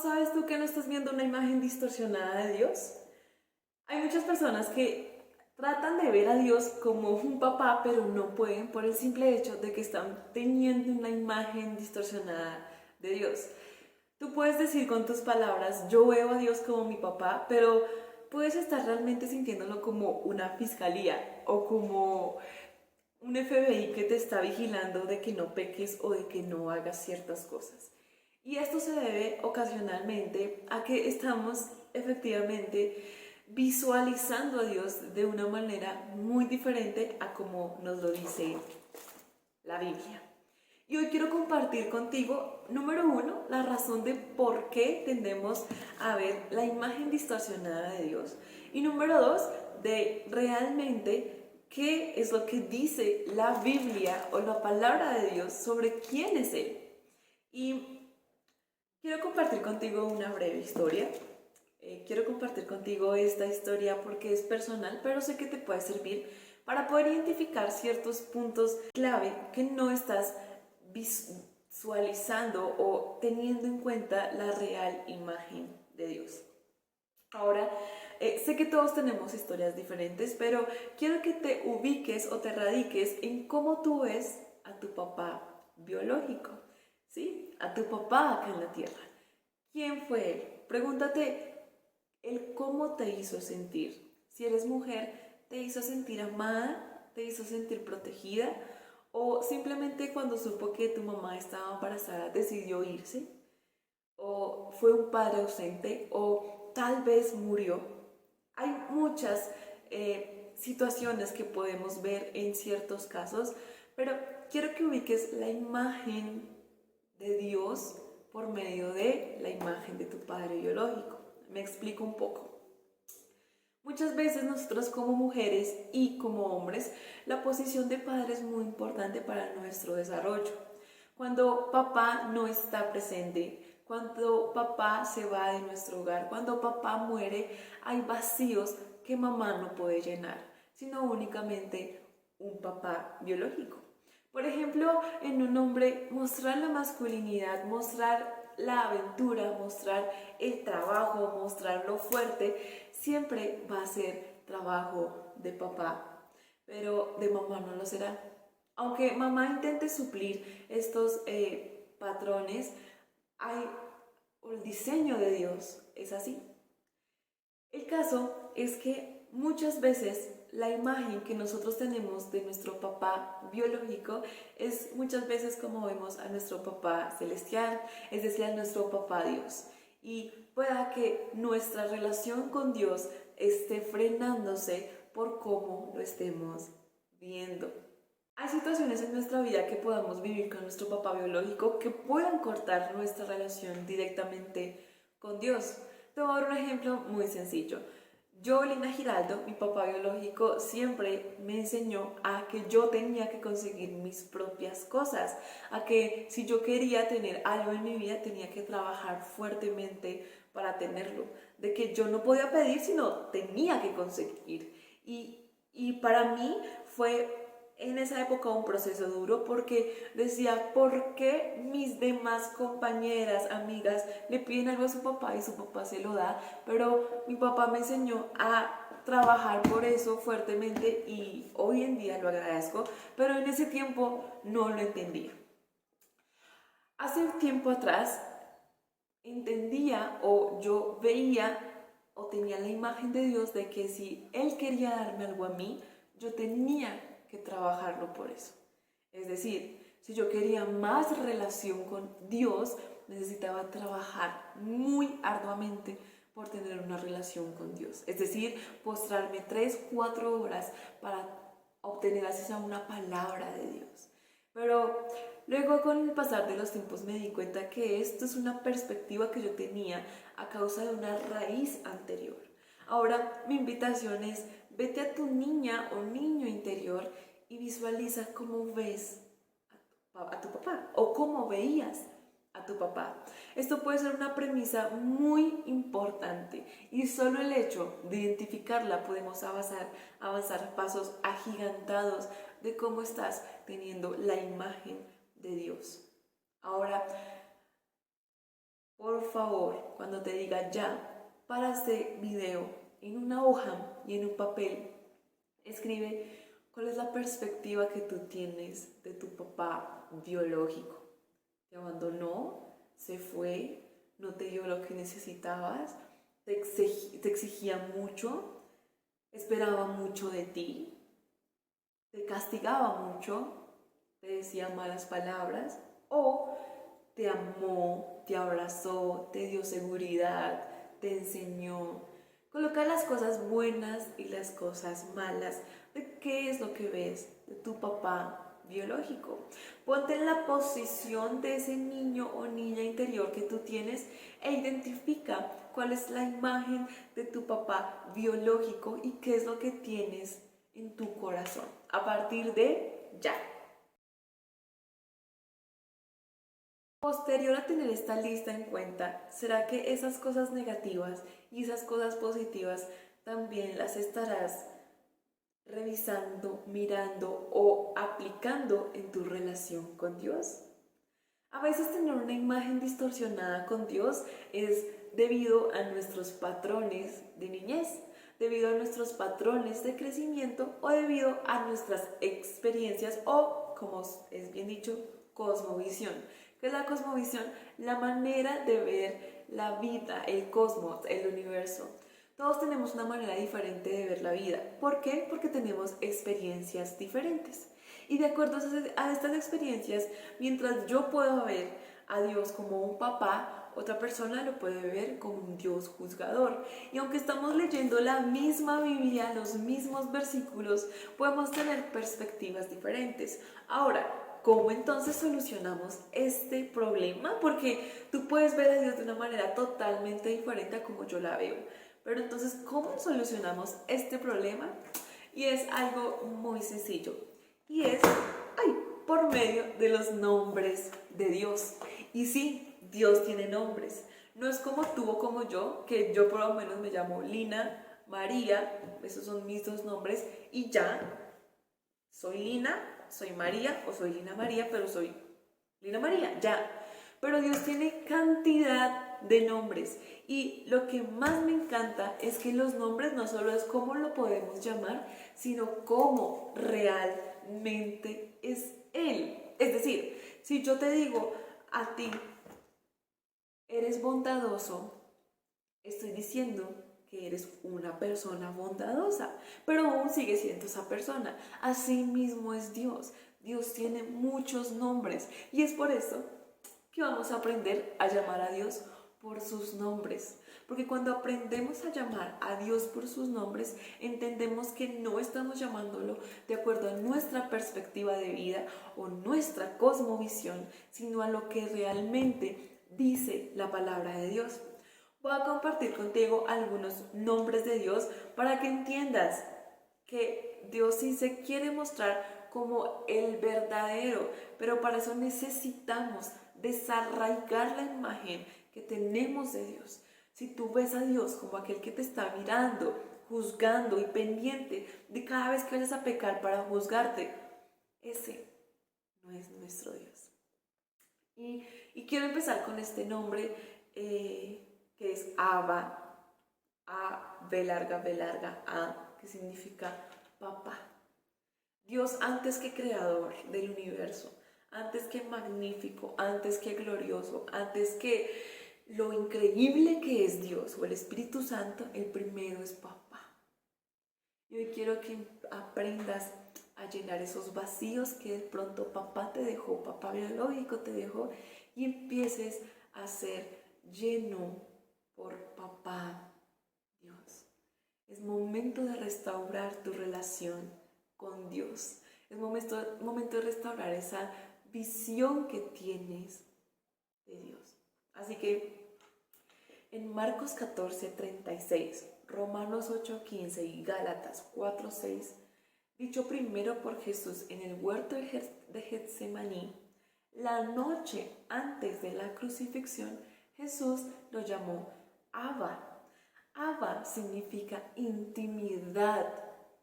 ¿Cómo sabes tú que no estás viendo una imagen distorsionada de Dios? Hay muchas personas que tratan de ver a Dios como un papá, pero no pueden por el simple hecho de que están teniendo una imagen distorsionada de Dios. Tú puedes decir con tus palabras, yo veo a Dios como mi papá, pero puedes estar realmente sintiéndolo como una fiscalía o como un FBI que te está vigilando de que no peques o de que no hagas ciertas cosas. Y esto se debe ocasionalmente a que estamos efectivamente visualizando a Dios de una manera muy diferente a como nos lo dice la Biblia. Y hoy quiero compartir contigo, número uno, la razón de por qué tendemos a ver la imagen distorsionada de Dios. Y número dos, de realmente qué es lo que dice la Biblia o la palabra de Dios sobre quién es Él. Y quiero compartir contigo una breve historia. Quiero compartir contigo esta historia porque es personal, pero sé que te puede servir para poder identificar ciertos puntos clave que no estás visualizando o teniendo en cuenta la real imagen de Dios. Ahora, sé que todos tenemos historias diferentes, pero quiero que te ubiques o te radiques en cómo tú ves a tu papá biológico, ¿sí? A tu papá acá en la tierra. ¿Quién fue él? Pregúntate el cómo te hizo sentir. Si eres mujer, ¿te hizo sentir amada? ¿Te hizo sentir protegida? ¿O simplemente cuando supo que tu mamá estaba embarazada decidió irse? ¿O fue un padre ausente? ¿O tal vez murió? Hay muchas situaciones que podemos ver en ciertos casos, pero quiero que ubiques la imagen de Dios por medio de la imagen de tu padre biológico. Me explico un poco. Muchas veces nosotros como mujeres y como hombres, la posición de padre es muy importante para nuestro desarrollo. Cuando papá no está presente, cuando papá se va de nuestro hogar, cuando papá muere, hay vacíos que mamá no puede llenar, sino únicamente un papá biológico. Por ejemplo, en un hombre, mostrar la masculinidad, mostrar la aventura, mostrar el trabajo, mostrar lo fuerte, siempre va a ser trabajo de papá, pero de mamá no lo será. Aunque mamá intente suplir estos patrones, el diseño de Dios es así. El caso es que muchas veces la imagen que nosotros tenemos de nuestro papá biológico es muchas veces como vemos a nuestro papá celestial, es decir, a nuestro papá Dios. Y pueda que nuestra relación con Dios esté frenándose por cómo lo estemos viendo. Hay situaciones en nuestra vida que podamos vivir con nuestro papá biológico que puedan cortar nuestra relación directamente con Dios. Te voy a dar un ejemplo muy sencillo. Yo, Lina Giraldo, mi papá biológico, siempre me enseñó a que yo tenía que conseguir mis propias cosas, a que si yo quería tener algo en mi vida tenía que trabajar fuertemente para tenerlo, de que yo no podía pedir sino tenía que conseguir. Y para mí fue en esa época un proceso duro porque decía, ¿por qué mis demás compañeras, amigas le piden algo a su papá y su papá se lo da? Pero mi papá me enseñó a trabajar por eso fuertemente y hoy en día lo agradezco, pero en ese tiempo no lo entendía. Hace un tiempo atrás entendía o yo veía o tenía la imagen de Dios de que si Él quería darme algo a mí, yo tenía que trabajarlo por eso. Es decir, si yo quería más relación con Dios, necesitaba trabajar muy arduamente por tener una relación con Dios. Es decir, postrarme 3, 4 horas para obtener así sea una palabra de Dios. Pero luego con el pasar de los tiempos me di cuenta que esto es una perspectiva que yo tenía a causa de una raíz anterior. Ahora mi invitación es, vete a tu niña o niño interior y visualiza cómo ves a tu papá o cómo veías a tu papá. Esto puede ser una premisa muy importante y solo el hecho de identificarla podemos avanzar pasos agigantados de cómo estás teniendo la imagen de Dios. Ahora, por favor, cuando te diga ya, para este video, en una hoja y en un papel, escribe cuál es la perspectiva que tú tienes de tu papá biológico. ¿Te abandonó? ¿Se fue? ¿No te dio lo que necesitabas? ¿Te exigía mucho? ¿Esperaba mucho de ti? ¿Te castigaba mucho? ¿Te decía malas palabras? ¿O te amó, te abrazó, te dio seguridad, te enseñó? Coloca las cosas buenas y las cosas malas de qué es lo que ves de tu papá biológico. Ponte en la posición de ese niño o niña interior que tú tienes e identifica cuál es la imagen de tu papá biológico y qué es lo que tienes en tu corazón. A partir de ya. Posterior a tener esta lista en cuenta, ¿será que esas cosas negativas y esas cosas positivas también las estarás revisando, mirando o aplicando en tu relación con Dios? A veces tener una imagen distorsionada con Dios es debido a nuestros patrones de niñez, debido a nuestros patrones de crecimiento o debido a nuestras experiencias o, como es bien dicho, cosmovisión. ¿Qué es la cosmovisión? La manera de ver la vida, el cosmos, el universo. Todos tenemos una manera diferente de ver la vida. ¿Por qué? Porque tenemos experiencias diferentes. Y de acuerdo a estas experiencias, mientras yo puedo ver a Dios como un papá, otra persona lo puede ver como un Dios juzgador. Y aunque estamos leyendo la misma Biblia, los mismos versículos, podemos tener perspectivas diferentes. Ahora, ¿cómo entonces solucionamos este problema? Porque tú puedes ver a Dios de una manera totalmente diferente a como yo la veo. Pero entonces, ¿cómo solucionamos este problema? Y es algo muy sencillo. Y es, por medio de los nombres de Dios. Y sí, Dios tiene nombres. No es como tú o como yo, que yo por lo menos me llamo Lina María, esos son mis dos nombres, y ya, soy Lina, soy María, o soy Lina María, pero soy Lina María, ya. Pero Dios tiene cantidad de nombres. Y lo que más me encanta es que los nombres no solo es cómo lo podemos llamar, sino cómo realmente es Él. Es decir, si yo te digo a ti, eres bondadoso, estoy diciendo que eres una persona bondadosa, pero aún sigue siendo esa persona. Así mismo es Dios. Dios tiene muchos nombres y es por eso que vamos a aprender a llamar a Dios por sus nombres. Porque cuando aprendemos a llamar a Dios por sus nombres, entendemos que no estamos llamándolo de acuerdo a nuestra perspectiva de vida o nuestra cosmovisión, sino a lo que realmente dice la palabra de Dios. Voy a compartir contigo algunos nombres de Dios para que entiendas que Dios sí se quiere mostrar como el verdadero, pero para eso necesitamos desarraigar la imagen que tenemos de Dios. Si tú ves a Dios como aquel que te está mirando, juzgando y pendiente de cada vez que vayas a pecar para juzgarte, ese no es nuestro Dios. Y quiero empezar con este nombre que es Abba, B larga, A, que significa papá. Dios antes que creador del universo, antes que magnífico, antes que glorioso, antes que lo increíble que es Dios o el Espíritu Santo, el primero es papá. Y hoy quiero que aprendas a llenar esos vacíos que de pronto papá te dejó, papá biológico te dejó, y empieces a ser lleno por papá Dios. Es momento de restaurar tu relación con Dios. Es momento de restaurar esa visión que tienes de Dios. Así que en Marcos 14:36, Romanos 8:15 y Gálatas 4:6, dicho primero por Jesús en el huerto de Getsemaní, la noche antes de la crucifixión, Jesús lo llamó Abba. Abba significa intimidad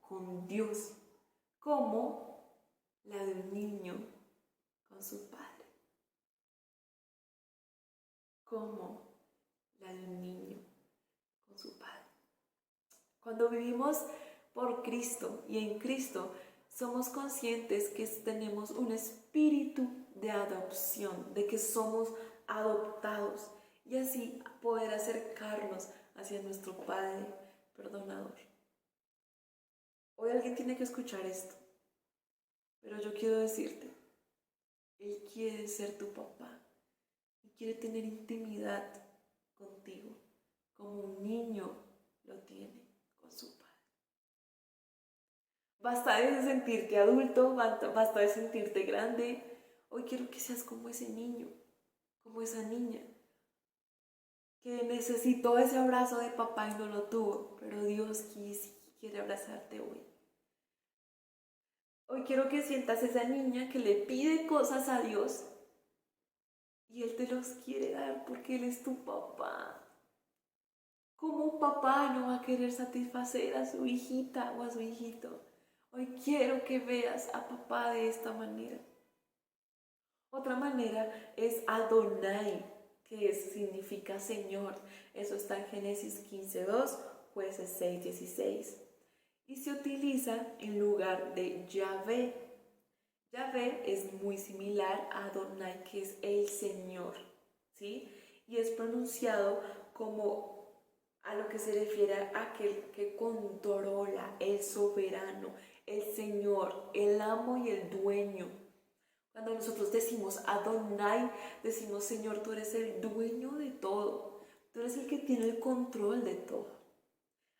con Dios, como la de un niño con su padre. Como Cuando vivimos por Cristo y en Cristo, somos conscientes que tenemos un espíritu de adopción, de que somos adoptados y así poder acercarnos hacia nuestro Padre perdonador. Hoy alguien tiene que escuchar esto, pero yo quiero decirte, Él quiere ser tu papá y quiere tener intimidad contigo, como un niño lo tiene con su padre. Basta de sentirte adulto, basta de sentirte grande. Hoy quiero que seas como ese niño, como esa niña, que necesitó ese abrazo de papá y no lo tuvo, pero Dios quiere abrazarte hoy. Hoy quiero que sientas esa niña que le pide cosas a Dios y Él te los quiere dar porque Él es tu papá. ¿Cómo un papá no va a querer satisfacer a su hijita o a su hijito? Hoy quiero que veas a papá de esta manera. Otra manera es Adonai, que significa Señor. Eso está en Génesis 15:2, Jueces 6:16. Y se utiliza en lugar de Yahvé. Yahvé es muy similar a Adonai, que es el Señor, ¿sí? Y es pronunciado como a lo que se refiere a aquel que controla, el soberano, el Señor, el amo y el dueño. Cuando nosotros decimos Adonai, decimos Señor, tú eres el dueño de todo, tú eres el que tiene el control de todo.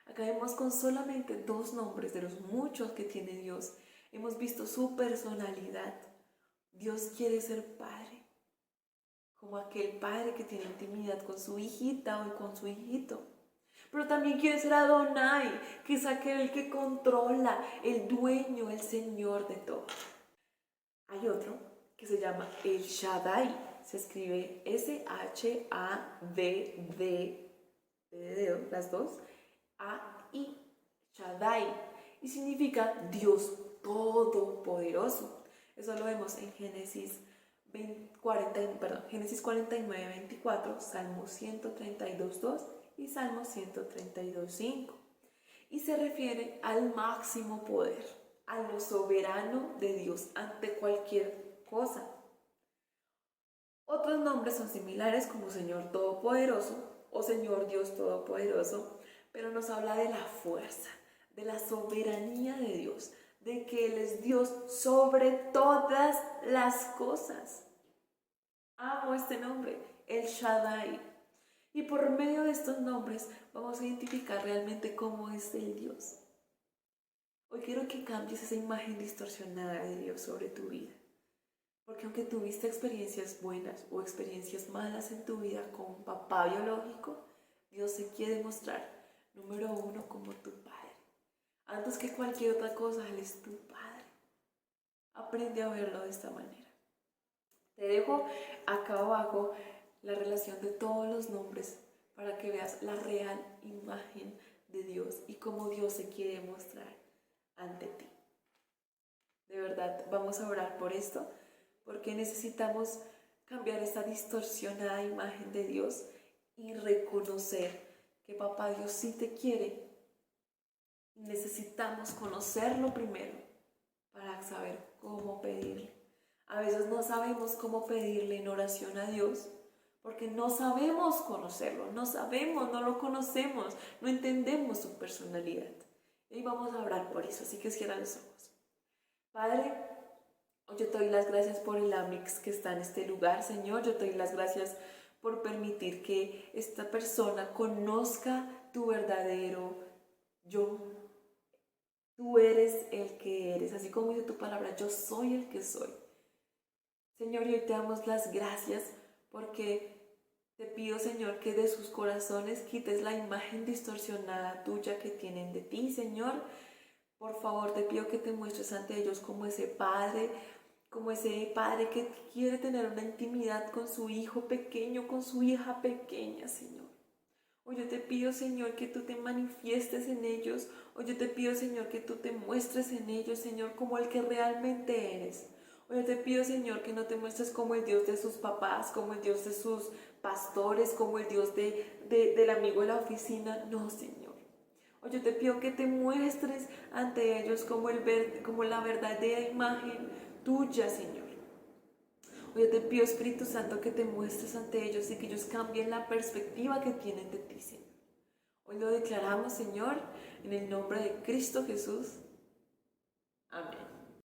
Acá vemos con solamente 2 nombres de los muchos que tiene Dios, hemos visto su personalidad. Dios quiere ser padre, como aquel padre que tiene intimidad con su hijita o con su hijito. Pero también quiere ser Adonai, que es aquel que controla, el dueño, el Señor de todo. Hay otro que se llama El Shaddai, se escribe S-H-A-D-D, las dos, A-I, Shaddai, y significa Dios Todopoderoso. Eso lo vemos en Génesis 49:24, Salmo 132:2 y Salmo 132:5. Y se refiere al máximo poder, a lo soberano de Dios ante cualquier cosa. Otros nombres son similares como Señor Todopoderoso o Señor Dios Todopoderoso, pero nos habla de la fuerza, de la soberanía de Dios, de que Él es Dios sobre todas las cosas. Amo este nombre, El Shaddai. Y por medio de estos nombres vamos a identificar realmente cómo es el Dios. Hoy quiero que cambies esa imagen distorsionada de Dios sobre tu vida. Porque aunque tuviste experiencias buenas o experiencias malas en tu vida con un papá biológico, Dios se quiere mostrar, número 1, como tu Padre. Antes que cualquier otra cosa, Él es tu Padre. Aprende a verlo de esta manera. Te dejo acá abajo la relación de todos los nombres para que veas la real imagen de Dios y cómo Dios se quiere mostrar ante ti. De verdad, vamos a orar por esto, porque necesitamos cambiar esta distorsionada imagen de Dios y reconocer que papá Dios sí te quiere. Necesitamos conocerlo primero para saber cómo pedirle. A veces no sabemos cómo pedirle en oración a Dios porque no sabemos conocerlo, no lo conocemos, no entendemos su personalidad. Y vamos a orar por eso, así que cierra los ojos. Padre, yo te doy las gracias por el Amix que está en este lugar, Señor. Yo te doy las gracias por permitir que esta persona conozca tu verdadero yo. Tú eres el que eres, así como dice tu palabra, yo soy el que soy. Señor, y hoy te damos las gracias porque te pido, Señor, que de sus corazones quites la imagen distorsionada tuya que tienen de ti, Señor. Por favor, te pido que te muestres ante ellos como ese padre que quiere tener una intimidad con su hijo pequeño, con su hija pequeña, Señor. Hoy yo te pido, Señor, que tú te manifiestes en ellos. Hoy yo te pido, Señor, que tú te muestres en ellos, Señor, como el que realmente eres. Hoy yo te pido, Señor, que no te muestres como el Dios de sus papás, como el Dios de sus pastores, como el Dios del amigo de la oficina. No, Señor. Hoy yo te pido que te muestres ante ellos como la verdadera imagen tuya, Señor. Hoy yo te pido, Espíritu Santo, que te muestres ante ellos y que ellos cambien la perspectiva que tienen de ti, Señor. Hoy lo declaramos, Señor, en el nombre de Cristo Jesús.